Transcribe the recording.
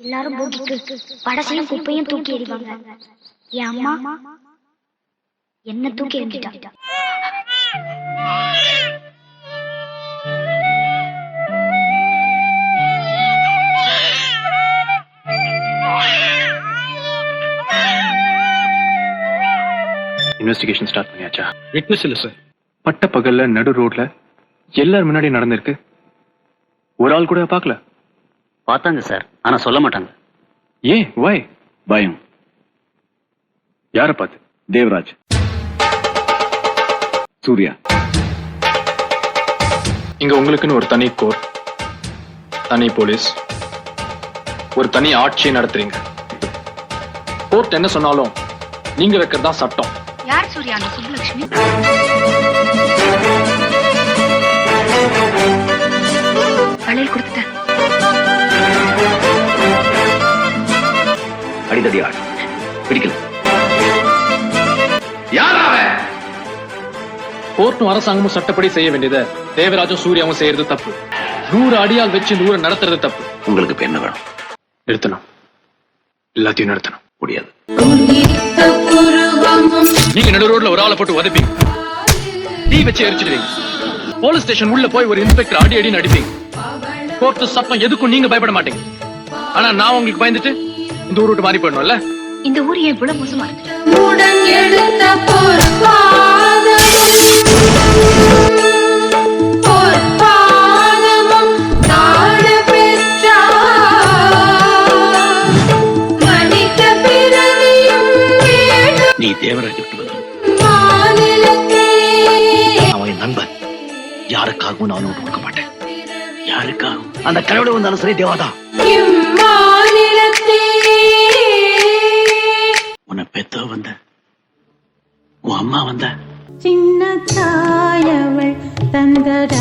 எல்லாரும் போகிக்கு படசையும் குப்பையும் தூக்கி எறிவாங்க. என் அம்மா என்ன தூக்கி எறிஞ்சிட்டா. இன்வெஸ்டிகேஷன் ஸ்டார்ட் பண்ணியாச்சா? விட்னஸ் இல்ல சார். பட்ட பகல்ல நடு ரோட்ல எல்லாரும் முன்னாடி நடந்திருக்கு. ஒரு ஆள் கூட பார்க்கல. பார்த்தாங்க சார், ஆனா சொல்ல மாட்டாங்க. ஏன்? வை? பயம். யார பார்த்து? தேவராஜ், சூர்யா. இங்க உங்களுக்குன்னு ஒரு தனி கோர்ட், தனி போலீஸ், ஒரு தனி ஆட்சியை நடத்துறீங்க. கோர்ட் என்ன சொன்னாலும் நீங்க வைக்கிறதா சட்டம். யார் சூர்யா? அந்த சுப்புலட்சுமி. வளையல் கொடுத்துட்டேன். அடிதடி ஆள் பிடிக்கல. கோர்ட்டும் அரசாங்கமும் சட்டப்படி செய்ய வேண்டியதை தேவராஜும் சூர்யாவும் செய்யறது தப்பு. 100 அடியால் வச்சு 100 நடத்துறது தப்பு. உங்களுக்கு இப்ப என்ன வேணும்? நிறுத்தணும், எல்லாத்தையும் நிறுத்தணும். முடியாது. நீங்க நடு ரோட்ல ஒரு ஆளை போட்டு உதப்பீங்க, தீ வச்சு எரிச்சிடுவீங்க, போலீஸ் ஸ்டேஷன் உள்ள போய் ஒரு இன்ஸ்பெக்டர் அடி அடின்னு அடிப்பீங்க. கோர்ட்டு சட்டம் எதுக்கும் நீங்க பயப்பட மாட்டீங்க. ஆனா நான் உங்களுக்கு பயந்துட்டு இந்த ஊர் விட்டு மாறி போயிடணும்ல. இந்த ஊர் ஏன் இவ்வளவு மோசமா இருக்கு? நீ தேவராஜ் விட்டு வந்து அவன் என் நண்பன். யாருக்காகவும் நான் விட்டு கொடுக்க மாட்டேன். யாருக்காகவும் அந்த கடவுளை வந்தாலும் சரி, தேவாதா. உன்னை பெத்த வந்த உன் அம்மா வந்த சின்ன தாயவள் தந்தராசாவே.